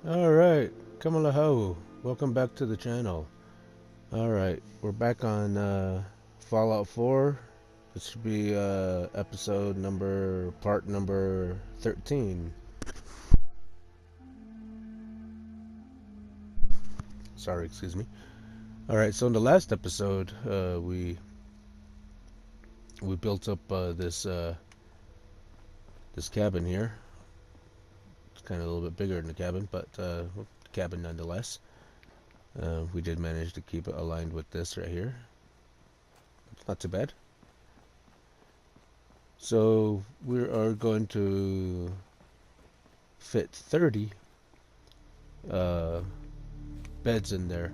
Alright, Kamalaho, welcome back to the channel. Alright, we're back on Fallout 4. This should be part number 13. Sorry, excuse me. Alright, so in the last episode, we built up this cabin here. It's kind of a little bit bigger than the cabin, but cabin nonetheless. We did manage to keep it aligned with this right here. It's not too bad. So we are going to fit 30 beds in there.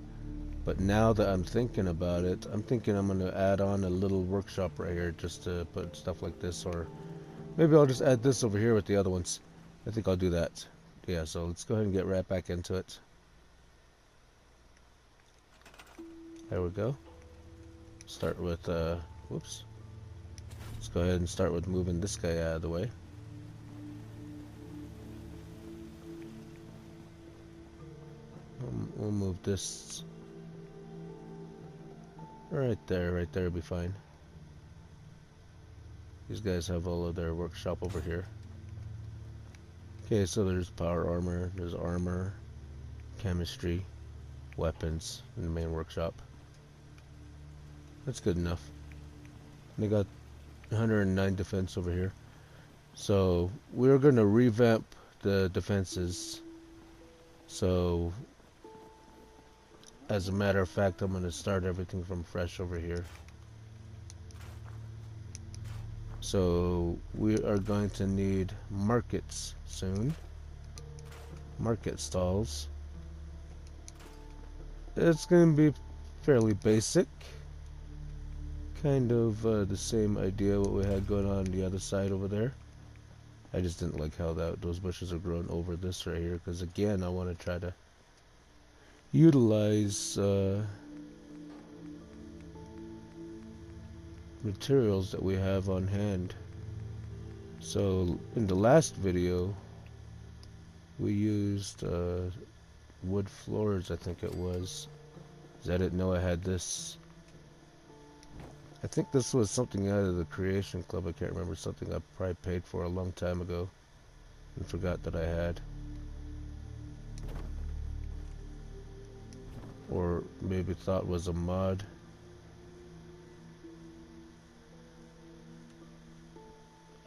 But now that I'm thinking about it, I'm thinking I'm going to add on a little workshop right here just to put stuff like this, or maybe I'll just add this over here with the other ones. I think I'll do that. Yeah, so let's go ahead and get right back into it. There we go. Start with, whoops. Let's go ahead and start with moving this guy out of the way. We'll move this right there will be fine. These guys have all of their workshop over here. Okay, so there's power armor, there's armor, chemistry, weapons in the main workshop. That's good enough. They got 109 defense over here. So we're going to revamp the defenses. So as a matter of fact, I'm going to start everything from fresh over here. So we are going to need markets soon. Market stalls. It's going to be fairly basic. Kind of the same idea what we had going on the other side over there. I just didn't like how those bushes are growing over this right here, because again I want to try to utilize materials that we have on hand. So in the last video we used wood floors, I think it was, because I didn't know I had this. I think this was something out of the Creation Club. I can't remember, something I probably paid for a long time ago and forgot that I had. Or maybe thought was a mod.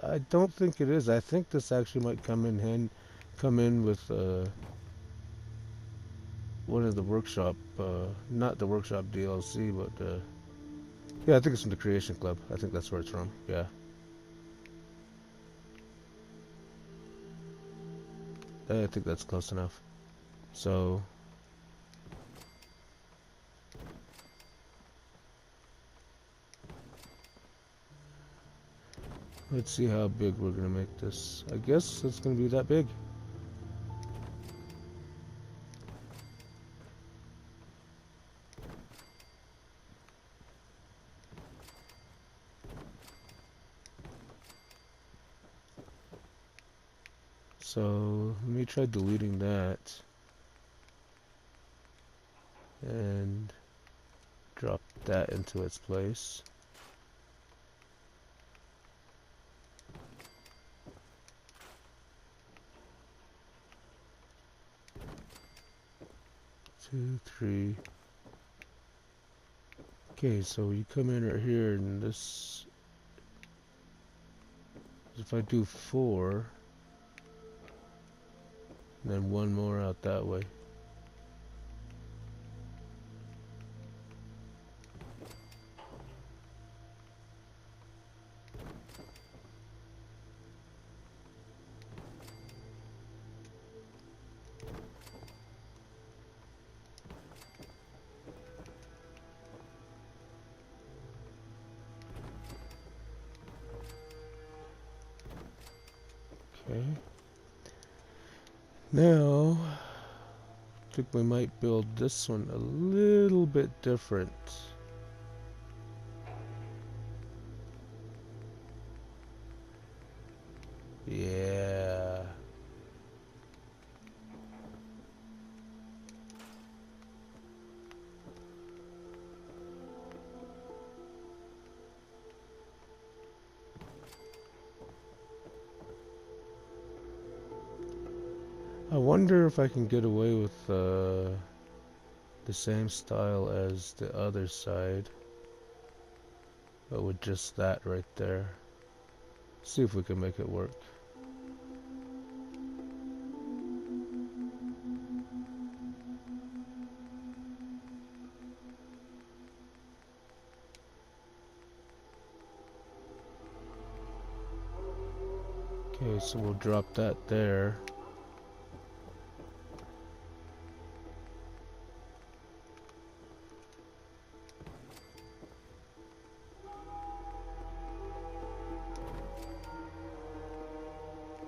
I don't think it is. I think this actually might come in with one of the workshop, not the workshop DLC, but yeah, I think it's from the Creation Club. I think that's where it's from. Yeah. I think that's close enough. So let's see how big we're gonna make this. I guess it's gonna be that big. So let me try deleting that and drop that into its place. Two, three. Okay, so you come in right here, and this, if I do 4, and then one more out that way. Okay. Now, I think we might build this one a little bit different. Yeah. wonder if I can get away with the same style as the other side, but with just that right there. See if we can make it work. Okay, so we'll drop that there.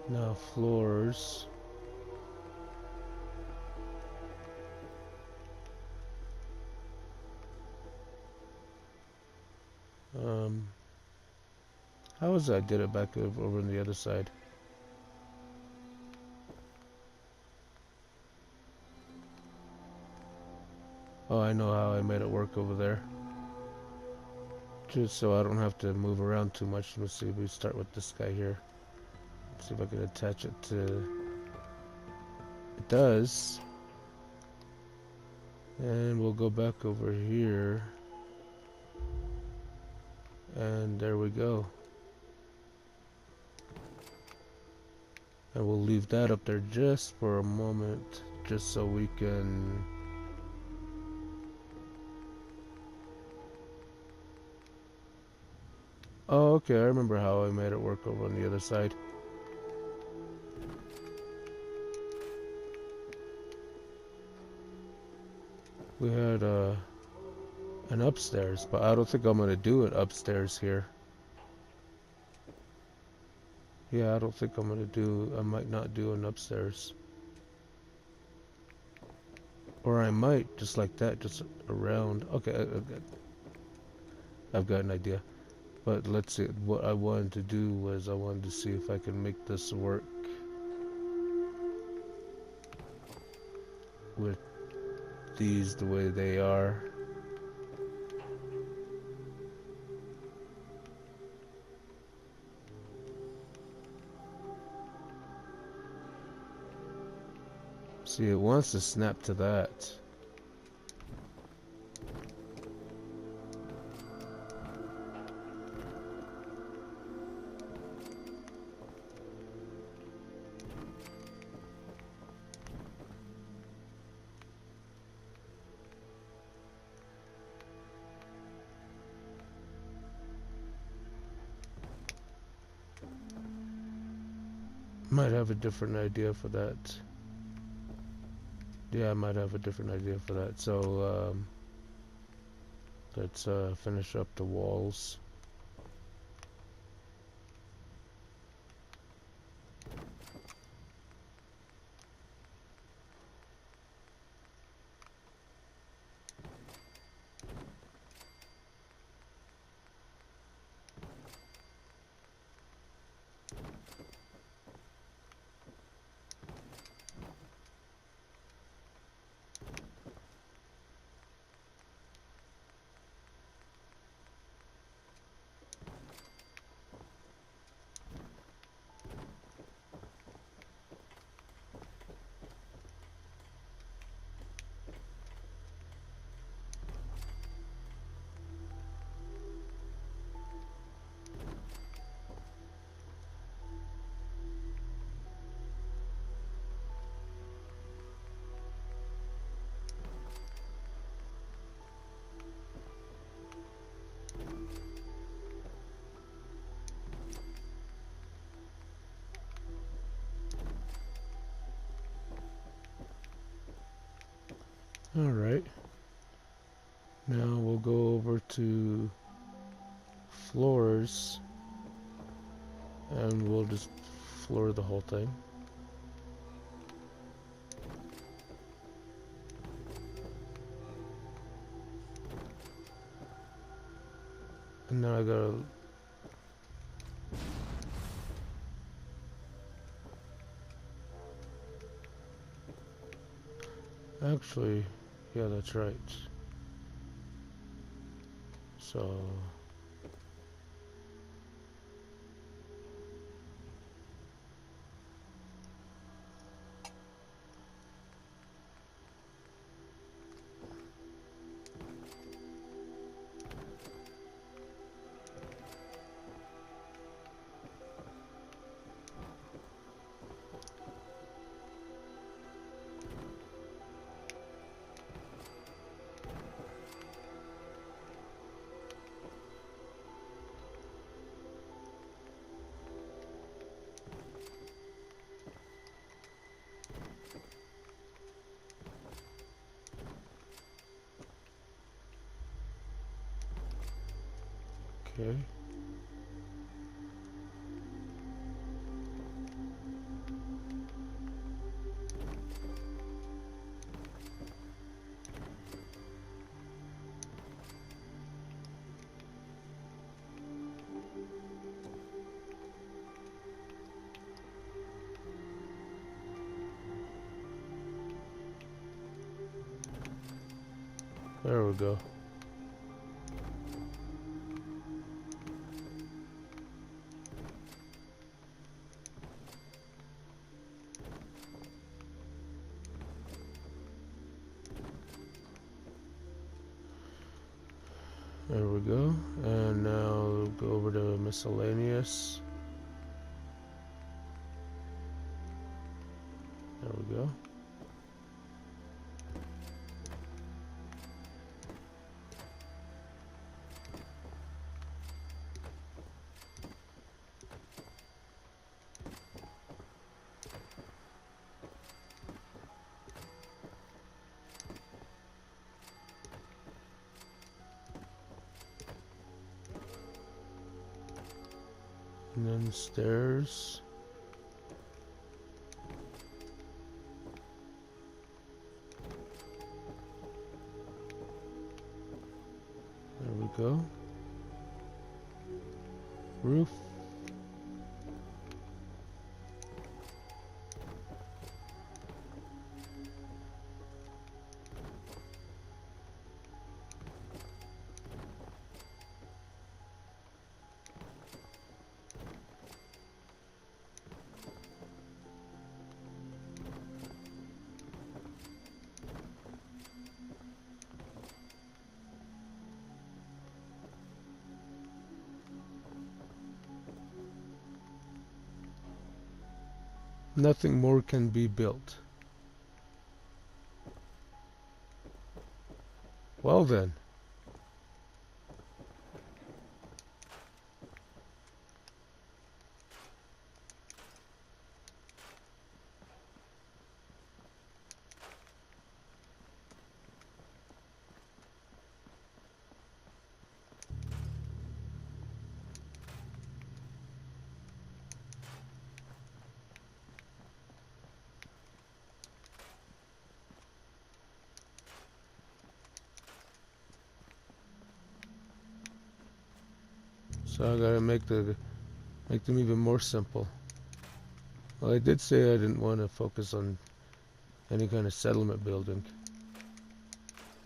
Now floors. How was I did it back over on the other side? Oh, I know how I made it work over there. Just so I don't have to move around too much. Let's see, we start with this guy here. Let's see if I can attach it to... It does. And we'll go back over here. And there we go. And we'll leave that up there just for a moment, just so we can... Oh, okay, I remember how I made it work over on the other side. We had an upstairs, but I don't think I'm gonna do it upstairs here. Yeah, I don't think I'm gonna do... I might not do an upstairs. Or I might, just like that, just around. Okay, I've got an idea. But let's see, what I wanted to do was I wanted to see if I can make this work with these the way they are. See, it wants to snap to that. Might have a different idea for that. Yeah, I might have a different idea for that. So, let's finish up the walls. Alright. Now we'll go over to floors and we'll just floor the whole thing. And now I gotta... Actually, yeah, that's right. So... Okay. There we go. There we go. And now go over to miscellaneous. There we go. And then stairs. There we go. Roof. Nothing more can be built. Well then. So I gotta make them even more simple. Well, I did say I didn't want to focus on any kind of settlement building.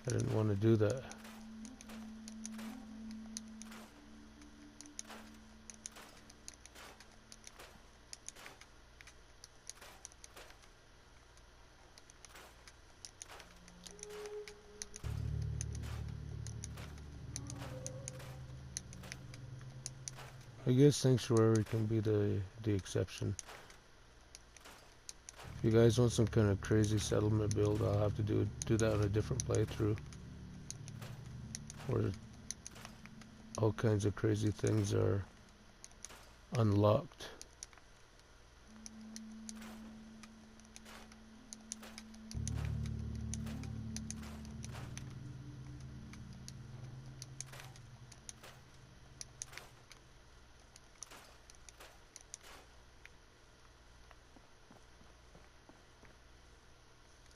I didn't want to do that. I guess sanctuary can be the exception. If you guys want some kind of crazy settlement build, I'll have to do that on a different playthrough, where all kinds of crazy things are unlocked.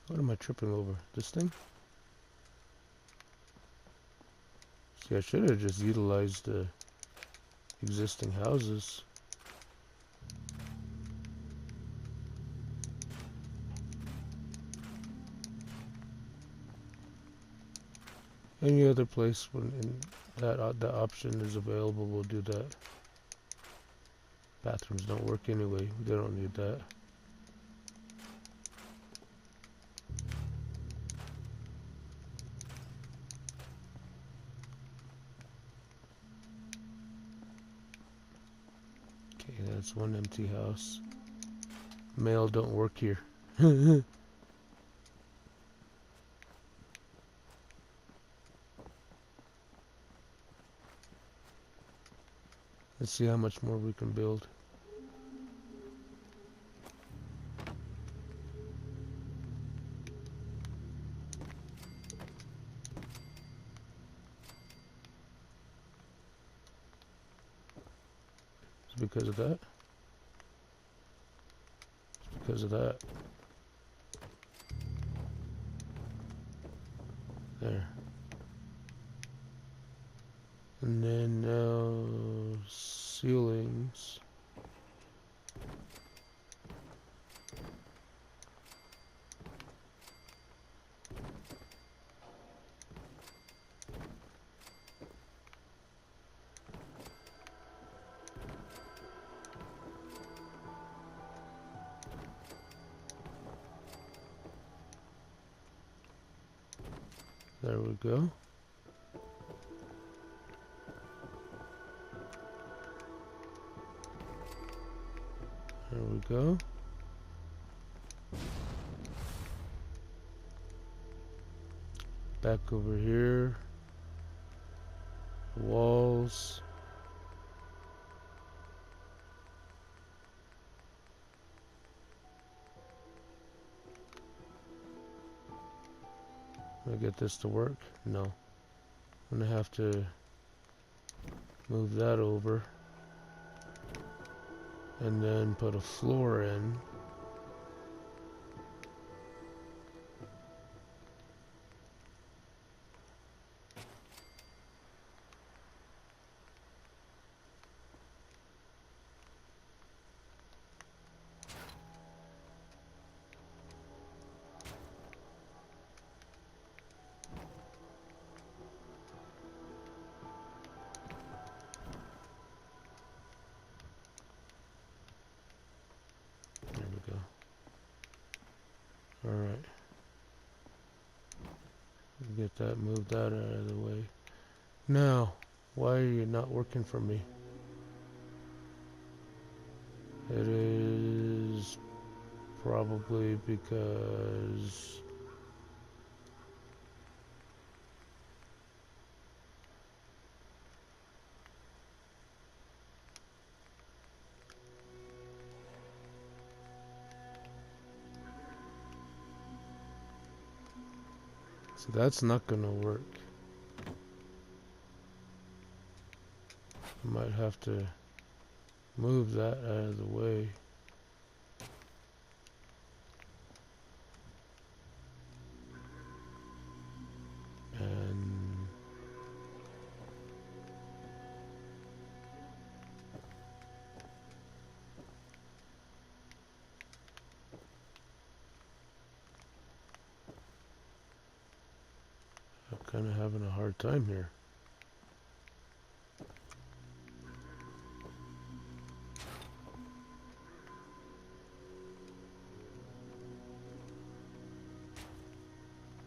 What am I tripping over? This thing? See, I should have just utilized the existing houses. Any other place when that option is available, we'll do that. Bathrooms don't work anyway. They don't need that. Okay, that's one empty house. Mail don't work here. Let's see how much more we can build. because of that. It's because of that. There. And then now ceilings. There we go. There we go. Back over here. Walls. Can I get this to work? No. I'm gonna have to move that over. And then put a floor in. There we go. Alright. Get that, move that out of the way. Now, why are you not working for me? It is probably because so that's not gonna work. I might have to move that out of the way. And I'm kind of having a hard time here.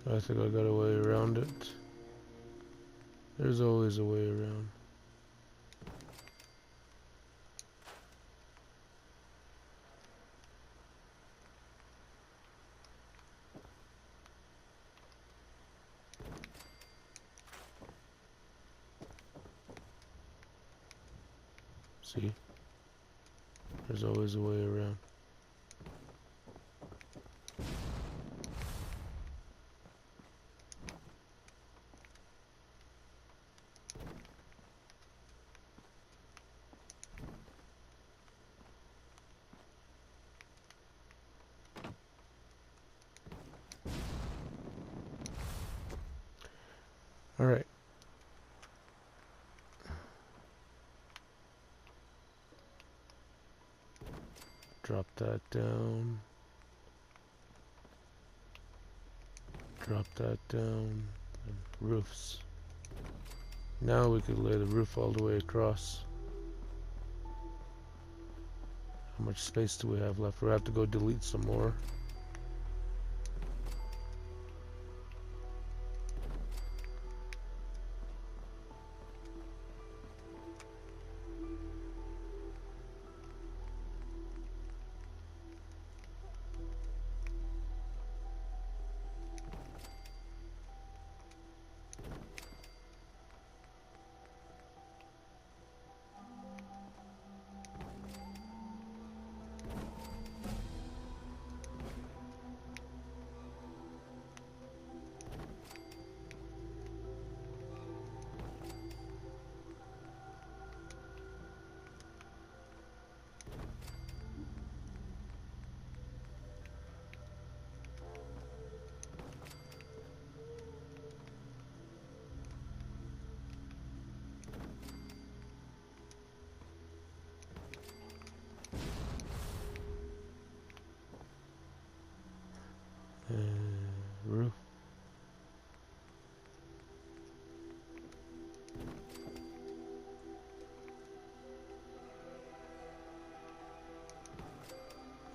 I think I got a way around it. There's always a way around. See? There's always a way around. Alright. Drop that down. Drop that down. And roofs. Now we could lay the roof all the way across. How much space do we have left? We'll have to go delete some more.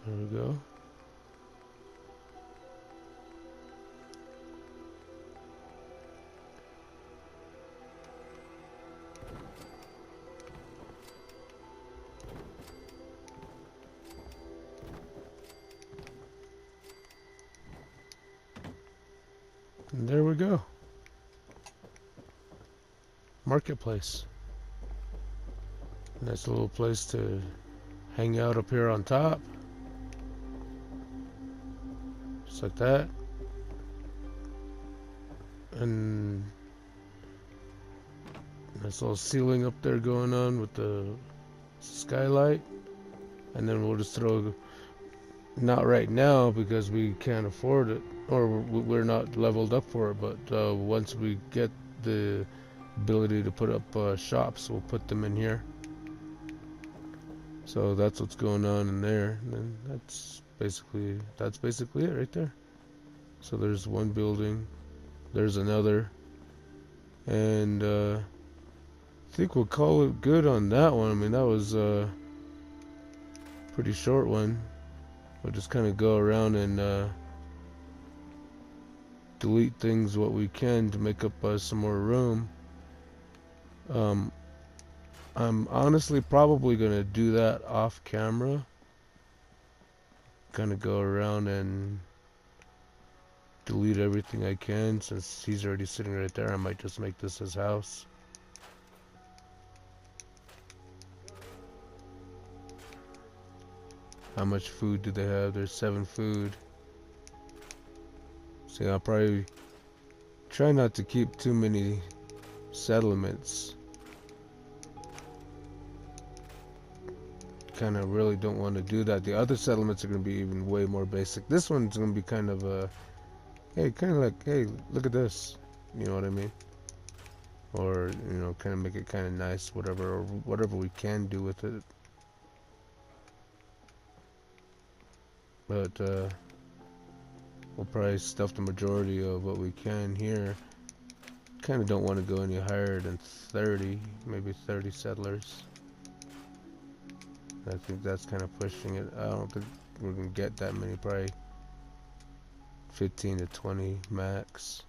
There we go. And there we go. Marketplace. Nice little place to hang out up here on top. Just like that. And nice little ceiling up there going on with the skylight. And then we'll just throw, not right now because we can't afford it, or we're not leveled up for it, but once we get the ability to put up shops, we'll put them in here. So that's what's going on in there. And then that's basically it right there. So there's one building, there's another, and I think we'll call it good on that one. I mean, that was a pretty short one. We'll just kind of go around and delete things what we can to make up some more room. I'm honestly probably gonna do that off camera. Kind of go around and delete everything I can, since he's already sitting right there. I might just make this his house. How much food do they have? There's 7 food. See, I'll probably try not to keep too many settlements. Kind of really don't want to do that. The other settlements are going to be even way more basic. This one's going to be kind of a, hey, kind of like, hey, look at this. You know what I mean? Or, you know, kind of make it kind of nice, whatever, or whatever we can do with it. But, we'll probably stuff the majority of what we can here. Kind of don't want to go any higher than 30, maybe 30 settlers. I think that's kind of pushing it. I don't think we're going to get that many, probably 15 to 20 max.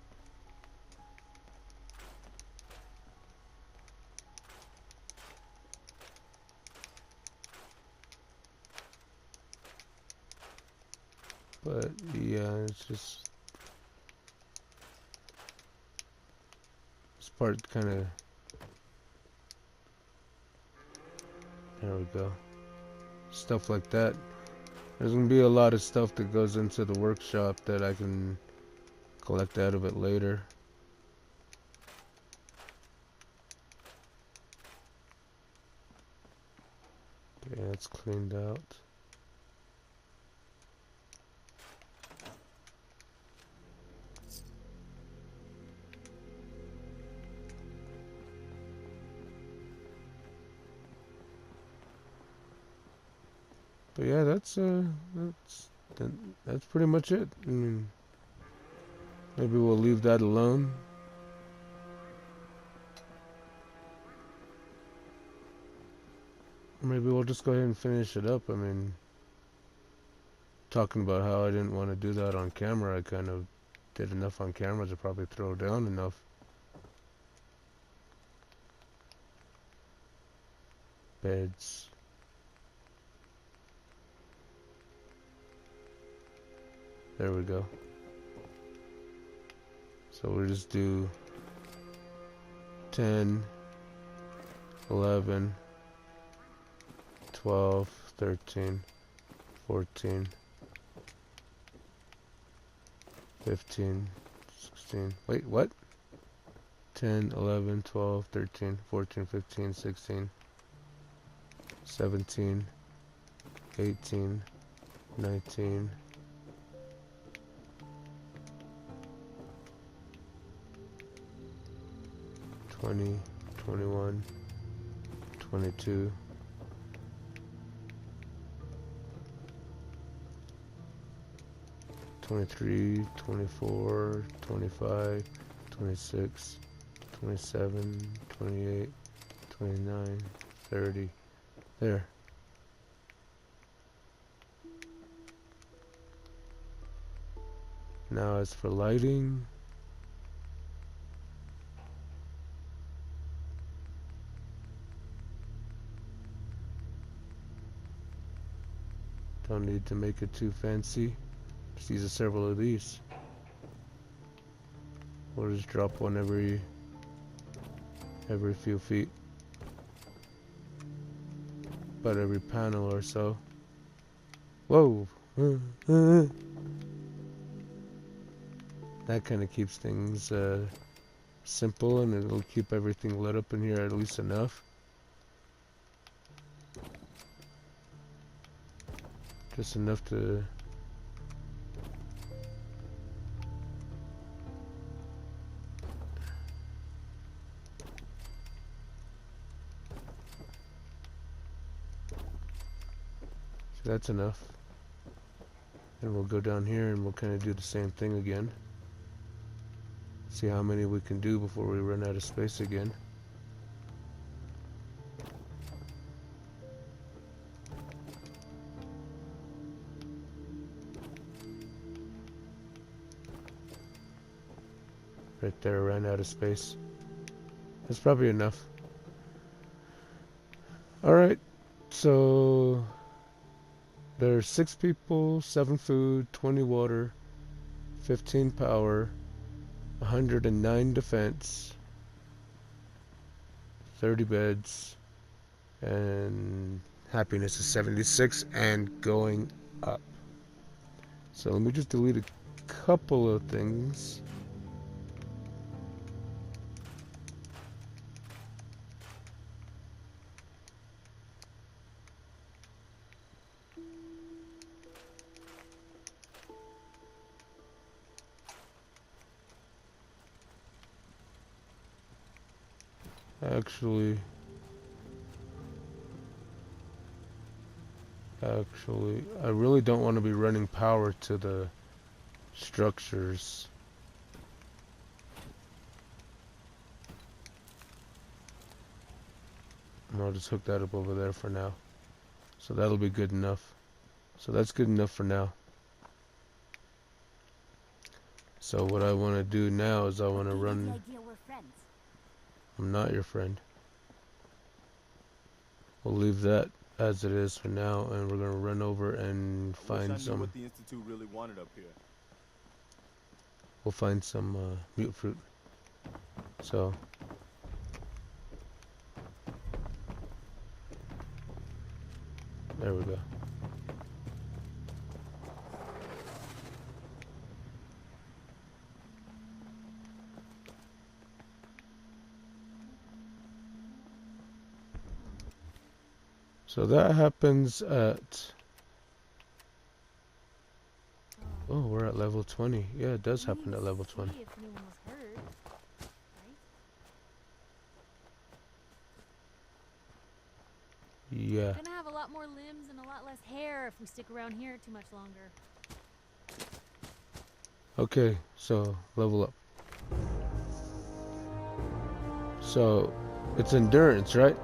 But yeah, it's just this part kind of, there we go. Stuff like that. There's gonna be a lot of stuff that goes into the workshop that I can collect out of it later. Yeah, it's cleaned out. But yeah, that's pretty much it. I mean, maybe we'll leave that alone. Maybe we'll just go ahead and finish it up. I mean, talking about how I didn't want to do that on camera, I kind of did enough on camera to probably throw down enough. Beds. There we go. So we'll just do 10, 11, 12, 13, 14, 15, 16. Wait, what? 10, 11, 12, 13, 14, 15, 16, 17, 18, 19, 20, 21, 22, 23, 24, 25, 26, 27, 28, 29, 30. There. Now as for lighting, don't need to make it too fancy. Just use several of these. We'll just drop one every few feet, about every panel or so. Whoa! That kind of keeps things simple, and it'll keep everything lit up in here at least enough. Just enough to so that's enough. And we'll go down here and we'll kind of do the same thing again. See how many we can do before we run out of space again. Right there, ran out of space. That's probably enough. Alright, so there's 6 people, 7 food, 20 water, 15 power, 109 defense, 30 beds, and happiness is 76 and going up. So let me just delete a couple of things. Actually, I really don't want to be running power to the structures. And I'll just hook that up over there for now. So that'll be good enough. So that's good enough for now. So what I want to do now is I want to run... I'm not your friend. We'll leave that as it is for now, and we're going to run over and find some... what the Institute really wanted up here. We'll find some mute fruit. So... there we go. So that happens at... oh, we're at level 20. Yeah, it does happen at level 20. Yeah. We're gonna have a lot more limbs and a lot less hair if we stick around here too much longer. Okay, so level up. So it's endurance, right?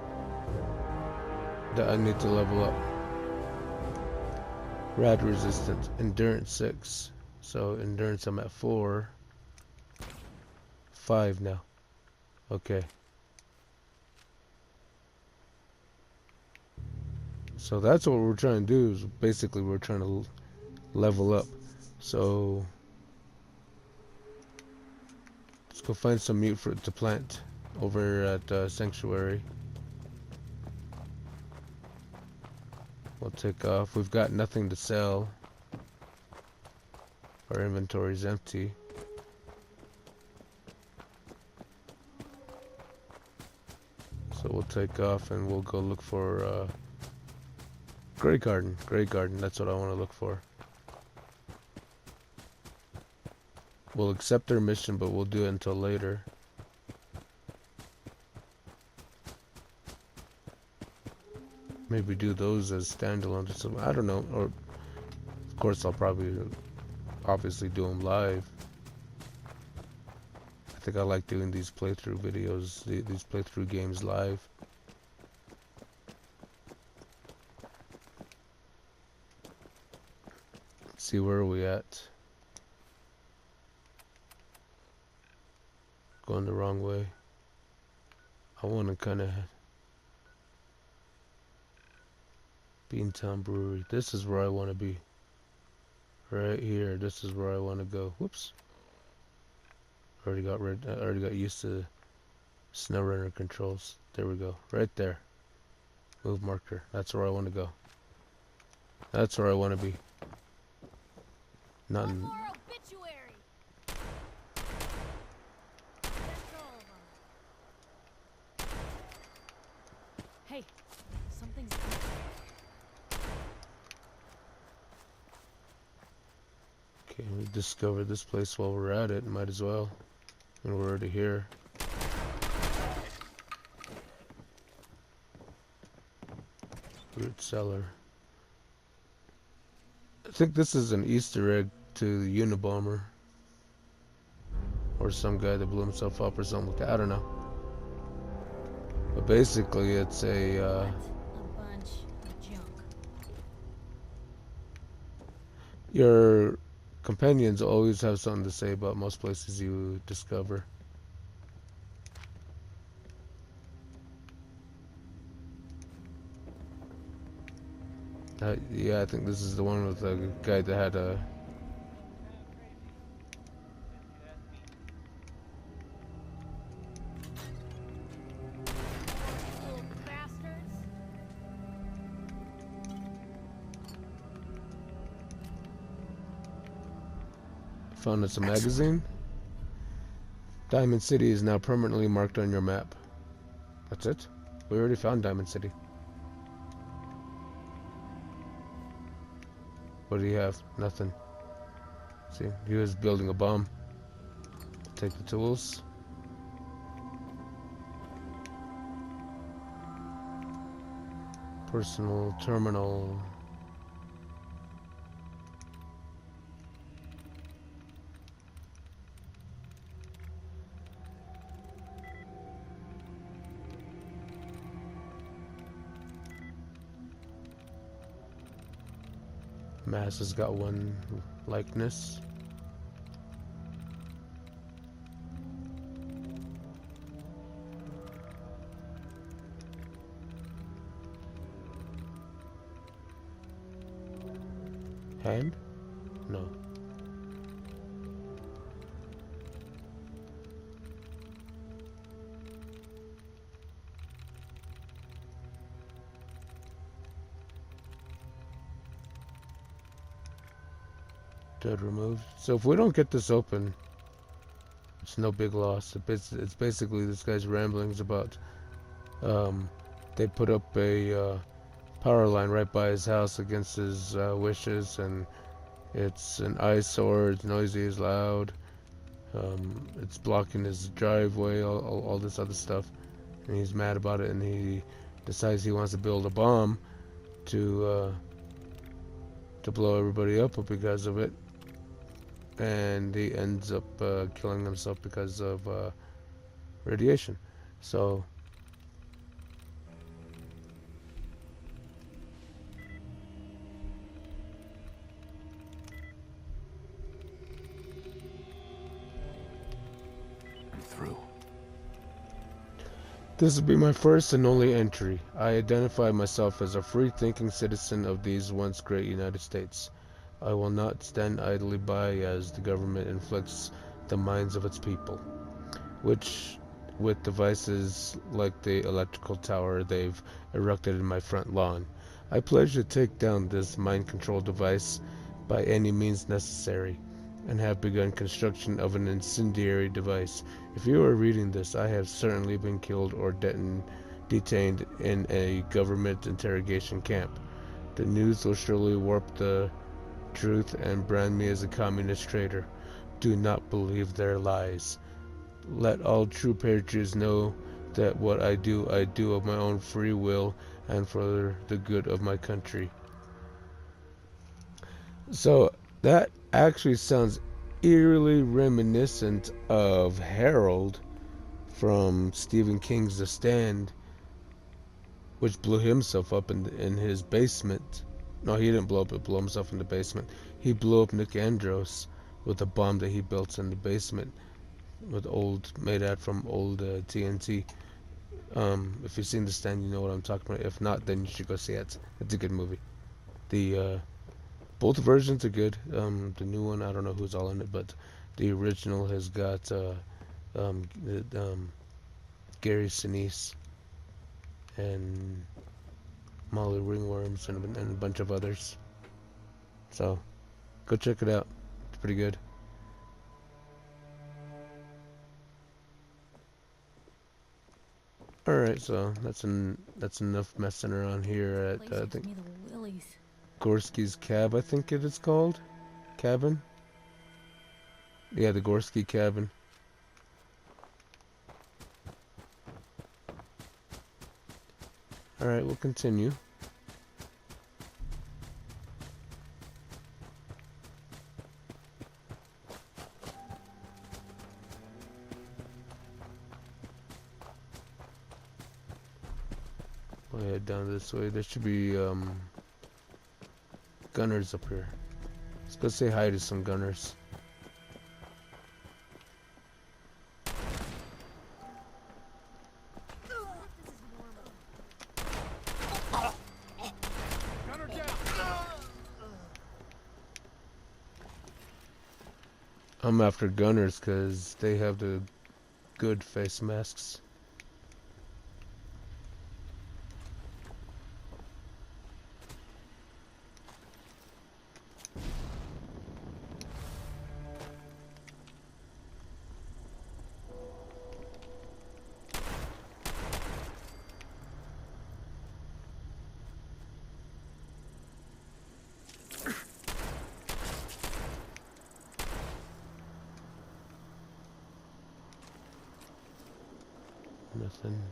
That I need to level up. Rad resistance, endurance 6. So endurance I'm at 4. 5 now. Okay. So that's what we're trying to do, is basically we're trying to level up. So let's go find some mute fruit to plant over at Sanctuary. We'll take off. We've got nothing to sell. Our inventory's empty. So we'll take off and we'll go look for Grey Garden. Grey Garden, that's what I want to look for. We'll accept their mission, but we'll do it until later. Maybe do those as standalone or something. I don't know. Or, of course, I'll probably obviously do them live. I think I like doing these playthrough videos, these playthrough games live. Let's see, where are we at? going the wrong way. I want to kind of Beantown Brewery. This is where I want to be. Right here. This is where I want to go. Whoops. I already got used to SnowRunner controls. There we go. Right there. Move marker. That's where I want to go. That's where I want to be. Not One in... more obituary. That's all of 'em. Hey, something's. Okay, we discovered this place while we're at it. Might as well. And we're already here. Root cellar. I think this is an Easter egg to the Unabomber. Or some guy that blew himself up or something like that. I don't know. But basically it's a... A bunch of junk. your companions always have something to say about most places you discover. Yeah, I think this is the one with the guy that had a... Little bastards. Found us a magazine. Diamond City is now permanently marked on your map. That's it? We already found Diamond City. What do you have? Nothing. See, he was building a bomb. Take the tools. Personal terminal. Mass has got one likeness. Hand? No. Dead removed. So if we don't get this open, it's no big loss. It's basically this guy's ramblings about they put up a power line right by his house against his wishes, and it's an eyesore, it's noisy, it's loud, it's blocking his driveway, all this other stuff, and he's mad about it, and he decides he wants to build a bomb to blow everybody up because of it, and he ends up killing himself because of radiation. So through. this will be my first and only entry. I identify myself as a free-thinking citizen of these once great United States. I will not stand idly by as the government inflicts the minds of its people, which, with devices like the electrical tower they've erected in my front lawn. I pledge to take down this mind control device by any means necessary, and have begun construction of an incendiary device. If you are reading this, I have certainly been killed or detained in a government interrogation camp. The news will surely warp the truth and brand me as a communist traitor. Do not believe their lies. Let all true patriots know that what I do of my own free will and for the good of my country. So that actually sounds eerily reminiscent of Harold from Stephen King's The Stand, which blew himself up in his basement. No, he didn't blow himself in the basement. He blew up Nick Andros with a bomb that he built in the basement made out from old TNT. If you've seen The Stand, you know what I'm talking about. If not, then you should go see it. It's a good movie. The both versions are good. The new one, I don't know who's all in it, but the original has got Gary Sinise and Molly Ringworms and a bunch of others. So go check it out. It's pretty good. All right, so that's enough messing around here at I think Gorski's Cab. I think it is called cabin. Yeah, the Gorski cabin. All right, we'll continue. We'll head down this way. There should be gunners up here. Let's go say hi to some gunners. I'm after gunners because they have the good face masks. Nothing.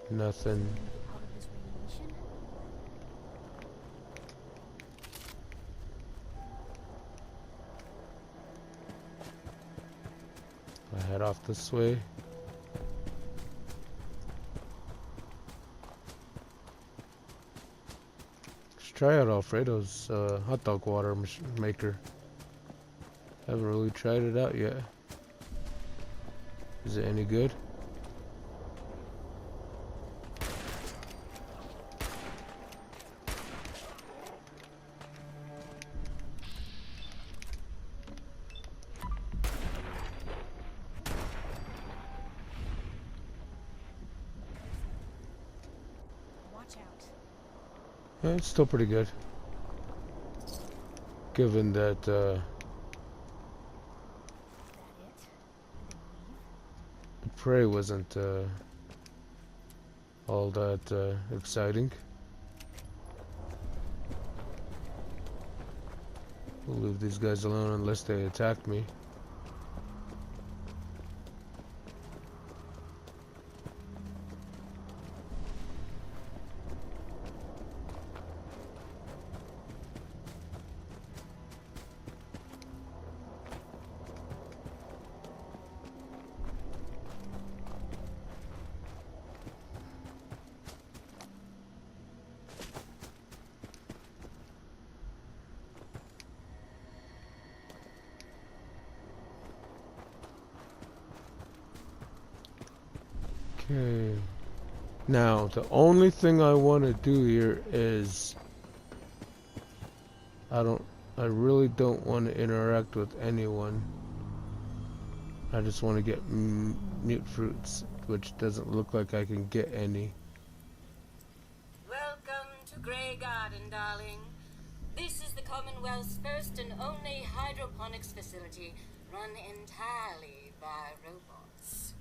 Nothing. I head off this way. Let's try out Alfredo's hot dog water maker. Haven't really tried it out yet. Is it any good? Watch out. Yeah, it's still pretty good. Given that the prey wasn't all that exciting. We'll leave these guys alone unless they attack me. Okay. Now, the only thing I want to do here is I really don't want to interact with anyone. I just want to get mute fruits, which doesn't look like I can get any. Welcome to Grey Garden, darling. This is the Commonwealth's first and only hydroponics facility run entirely by robots.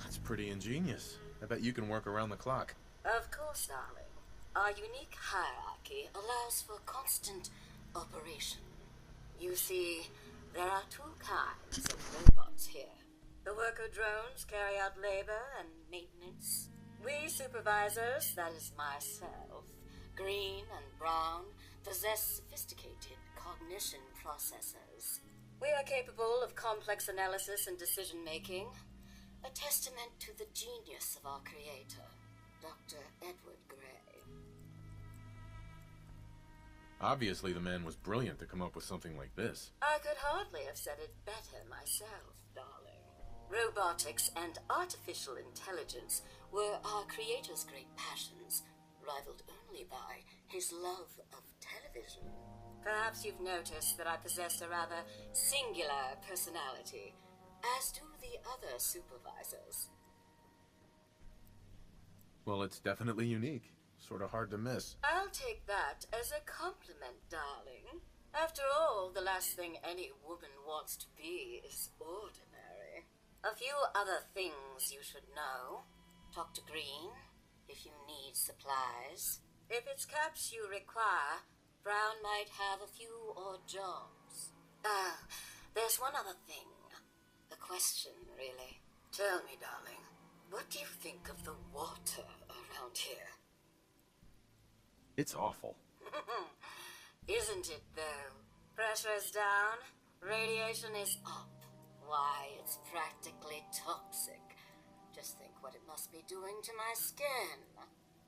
That's pretty ingenious. I bet you can work around the clock. Of course, darling. Our unique hierarchy allows for constant operation. You see, there are two kinds of robots here. The worker drones carry out labor and maintenance. We supervisors, that is myself, green and brown, possess sophisticated cognition processors. We are capable of complex analysis and decision-making, a testament to the genius of our creator, Dr. Edward Gray. Obviously, the man was brilliant to come up with something like this. I could hardly have said it better myself, darling. Robotics and artificial intelligence were our creator's great passions, rivaled only by his love of television. Perhaps you've noticed that I possess a rather singular personality, as do the other supervisors. Well, it's definitely unique. Sort of hard to miss. I'll take that as a compliment, darling. After all, the last thing any woman wants to be is ordinary. A few other things you should know. Talk to Green if you need supplies. If it's caps you require, Brown might have a few odd jobs. There's one other thing. A question, really. Tell me, darling, what do you think of the water around here? It's awful. Isn't it, though? Pressure's down, radiation is up. Why, it's practically toxic. Just think what it must be doing to my skin.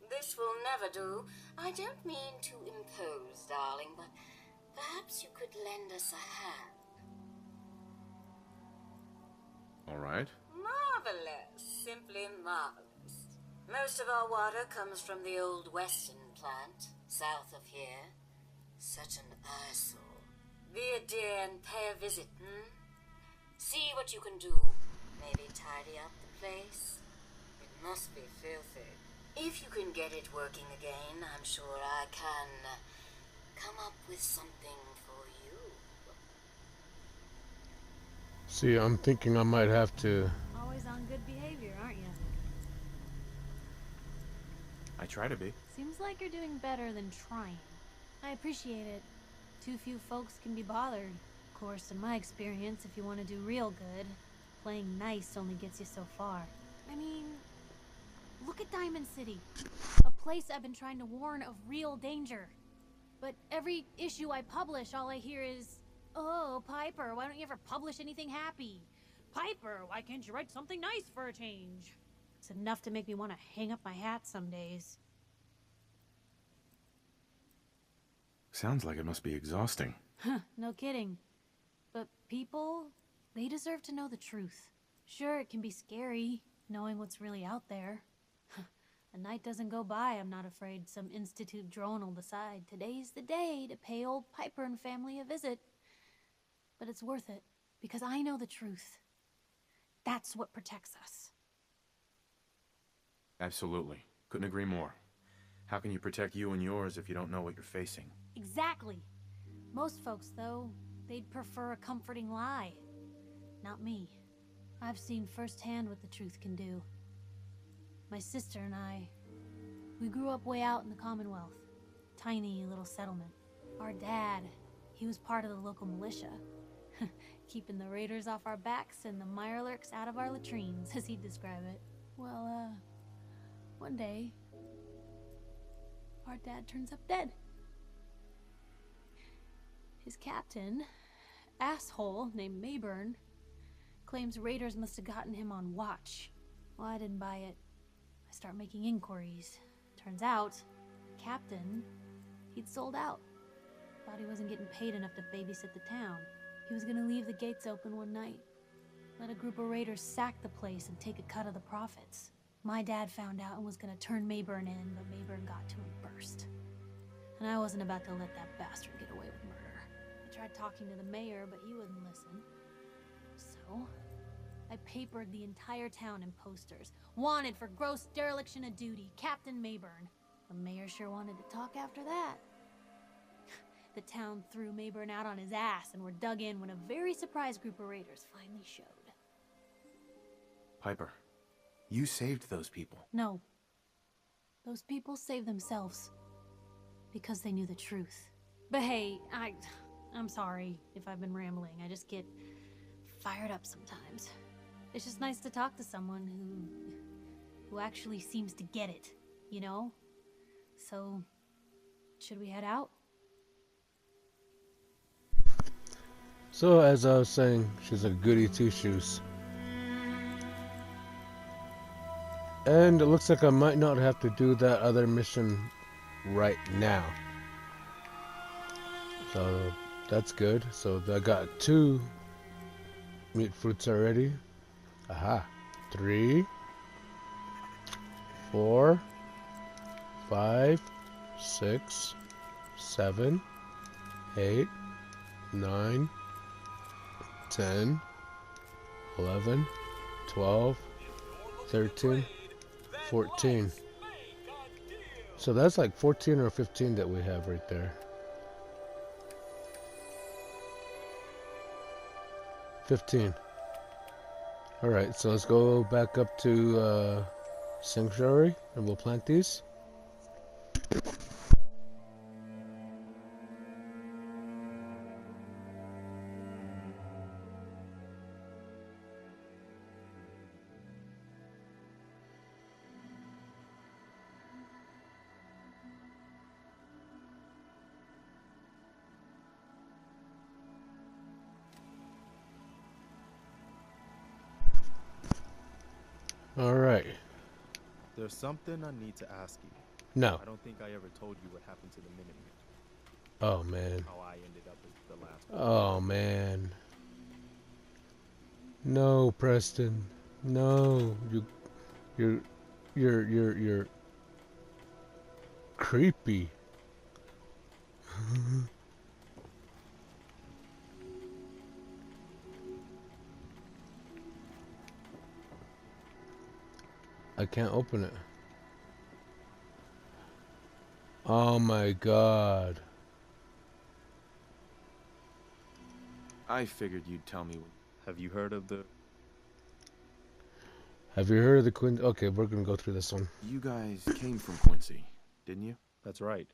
This will never do. I don't mean to impose, darling, but perhaps you could lend us a hand. All right. Marvelous. Simply marvelous. Most of our water comes from the old Western plant, south of here. Such an eyesore. Be a dear and pay a visit, See what you can do. Maybe tidy up the place. It must be filthy. If you can get it working again, I'm sure I can come up with something for you. See, I'm thinking I might have to... Always on good behavior, aren't you? I try to be. Seems like you're doing better than trying. I appreciate it. Too few folks can be bothered. Of course, in my experience, if you want to do real good, playing nice only gets you so far. I mean, look at Diamond City. A place I've been trying to warn of real danger. But every issue I publish, all I hear is, "Oh, Piper, why don't you ever publish anything happy? Piper, why can't you write something nice for a change?" It's enough to make me want to hang up my hat some days. Sounds like it must be exhausting. Huh, no kidding. But people, they deserve to know the truth. Sure, it can be scary, knowing what's really out there. A night doesn't go by, I'm not afraid some Institute drone will decide today's the day to pay old Piper and family a visit. But it's worth it, because I know the truth. That's what protects us. Absolutely. Couldn't agree more. How can you protect you and yours if you don't know what you're facing? Exactly. Most folks, though, they'd prefer a comforting lie. Not me. I've seen firsthand what the truth can do. My sister and I, we grew up way out in the Commonwealth. Tiny little settlement. Our dad, he was part of the local militia. Keeping the raiders off our backs and the mirelurks out of our latrines, as he'd describe it. Well, one day, our dad turns up dead. His captain, asshole named Mayburn, claims raiders must have gotten him on watch. Well, I didn't buy it. I start making inquiries. Turns out, captain, he'd sold out. Thought he wasn't getting paid enough to babysit the town. He was gonna leave the gates open one night. Let a group of raiders sack the place and take a cut of the profits. My dad found out and was gonna turn Mayburn in, but Mayburn got to him first. And I wasn't about to let that bastard get away with murder. I tried talking to the mayor, but he wouldn't listen. So, I papered the entire town in posters. Wanted for gross dereliction of duty, Captain Mayburn. The mayor sure wanted to talk after that. The town threw Mayburn out on his ass and were dug in when a very surprised group of raiders finally showed. Piper, you saved those people. No. Those people saved themselves. Because they knew the truth. But hey, I'm sorry if I've been rambling. I just get fired up sometimes. It's just nice to talk to someone who actually seems to get it, you know? So, should we head out? So, as I was saying, she's a goody two-shoes. And it looks like I might not have to do that other mission right now. So that's good. So I got 2 meat fruits already. Aha. 3, 4, 5, 6, 7, 8, 9, 10, 11, 12, 13, 14. So that's like 14 or 15 that we have right there. 15. Alright, so let's go back up to Sanctuary and we'll plant these. Alright. There's something I need to ask you. No. I don't think I ever told you what happened to the Minutemen. Oh man. How I ended up as the last one. Oh man. No, Preston. No. You're creepy. I can't open it. Oh my god. I figured you'd tell me. Have you heard of the... Have you heard of the Queen? Okay, we're gonna go through this one. You guys came from Quincy, didn't you? That's right.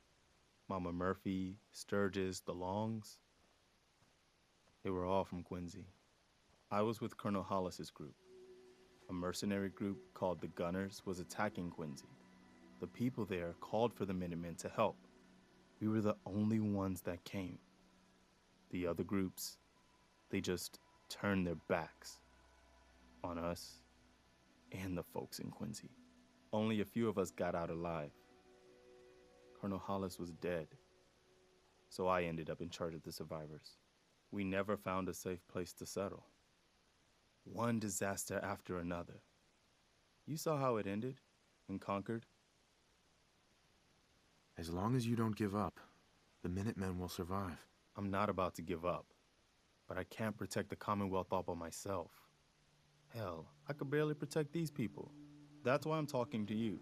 Mama Murphy, Sturgis, the Longs. They were all from Quincy. I was with Colonel Hollis's group. A mercenary group called the Gunners was attacking Quincy. The people there called for the Minutemen to help. We were the only ones that came. The other groups, they just turned their backs on us and the folks in Quincy. Only a few of us got out alive. Colonel Hollis was dead, so I ended up in charge of the survivors. We never found a safe place to settle. One disaster after another. You saw how it ended in Concord? As long as you don't give up, the Minutemen will survive. I'm not about to give up, but I can't protect the Commonwealth all by myself. Hell, I could barely protect these people. That's why I'm talking to you.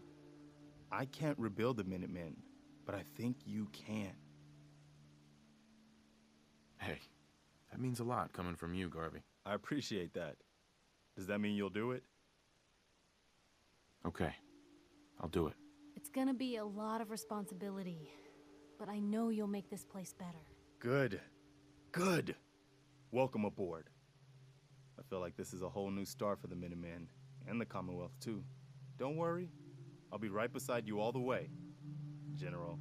I can't rebuild the Minutemen, but I think you can. Hey, that means a lot coming from you, Garvey. I appreciate that. Does that mean you'll do it? Okay, I'll do it. It's gonna be a lot of responsibility, but I know you'll make this place better. Good. Good. Welcome aboard. I feel like this is a whole new start for the Minutemen, and the Commonwealth too. Don't worry, I'll be right beside you all the way, General.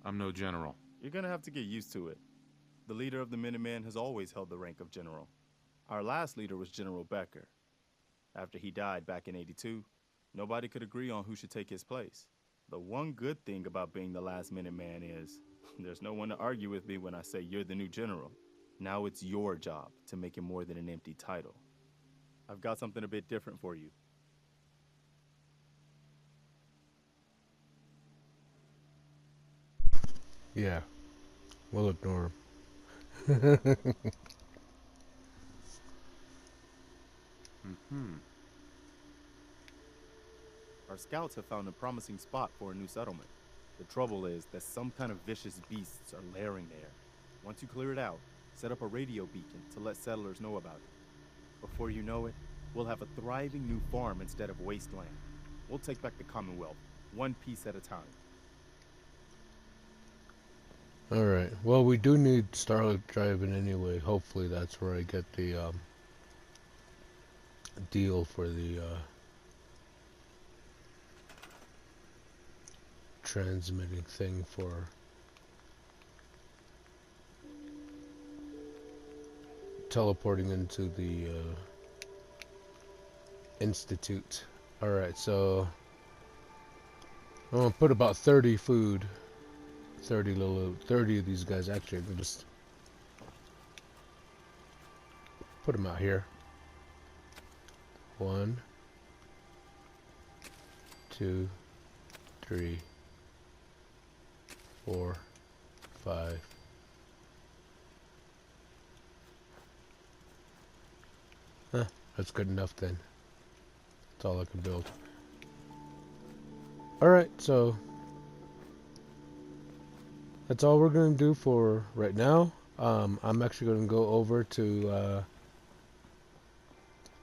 I'm no general. You're gonna have to get used to it. The leader of the Minutemen has always held the rank of general. Our last leader was General Becker. After he died back in '82, nobody could agree on who should take his place. The one good thing about being the last Minuteman is there's no one to argue with me when I say you're the new general. Now it's your job to make it more than an empty title. I've got something a bit different for you. Yeah, we'll ignore him. Our scouts have found a promising spot for a new settlement. The trouble is that some kind of vicious beasts are lairing there. Once you clear it out, set up a radio beacon to let settlers know about it. Before you know it, we'll have a thriving new farm instead of wasteland. We'll take back the Commonwealth, one piece at a time. Alright, well we do need Starlight Driving anyway. Hopefully that's where I get the deal for the transmitting thing for teleporting into the Institute. Alright, so I'm gonna put about 30 food 30 of these guys. Actually, we'll just put them out here. 1, 2, 3, 4, 5. Huh, that's good enough then. That's all I can build. Alright, so that's all we're going to do for right now. I'm actually going to go over to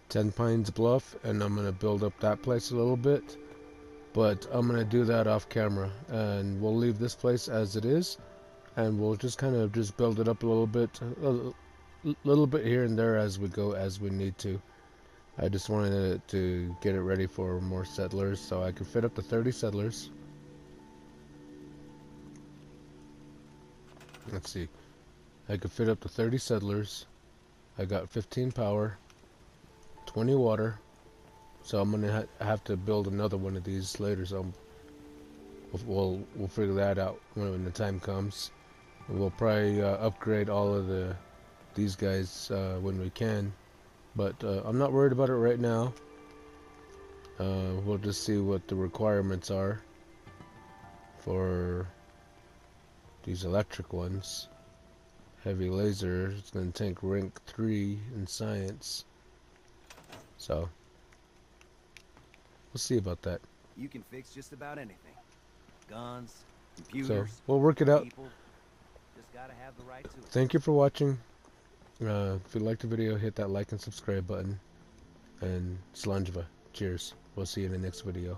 10 Pines Bluff, and I'm going to build up that place a little bit. But I'm going to do that off camera, and we'll leave this place as it is, and we'll just kind of just build it up a little bit here and there as we go, as we need to. I just wanted to get it ready for more settlers, so I could fit up to 30 settlers. Let's see. I could fit up to 30 settlers. I got 15 power, 20 water. So I'm gonna have to build another one of these later. So we'll figure that out when the time comes. And we'll probably upgrade all of these guys when we can. But I'm not worried about it right now. We'll just see what the requirements are for these electric ones. Heavy laser. It's gonna take rank 3 in science. So we'll see about that. You can fix just about anything. Guns, computers. So we'll work it out. People. Just gotta have the right tools. Thank you for watching. If you liked the video, hit that like and subscribe button. And Slanjva. Cheers. We'll see you in the next video.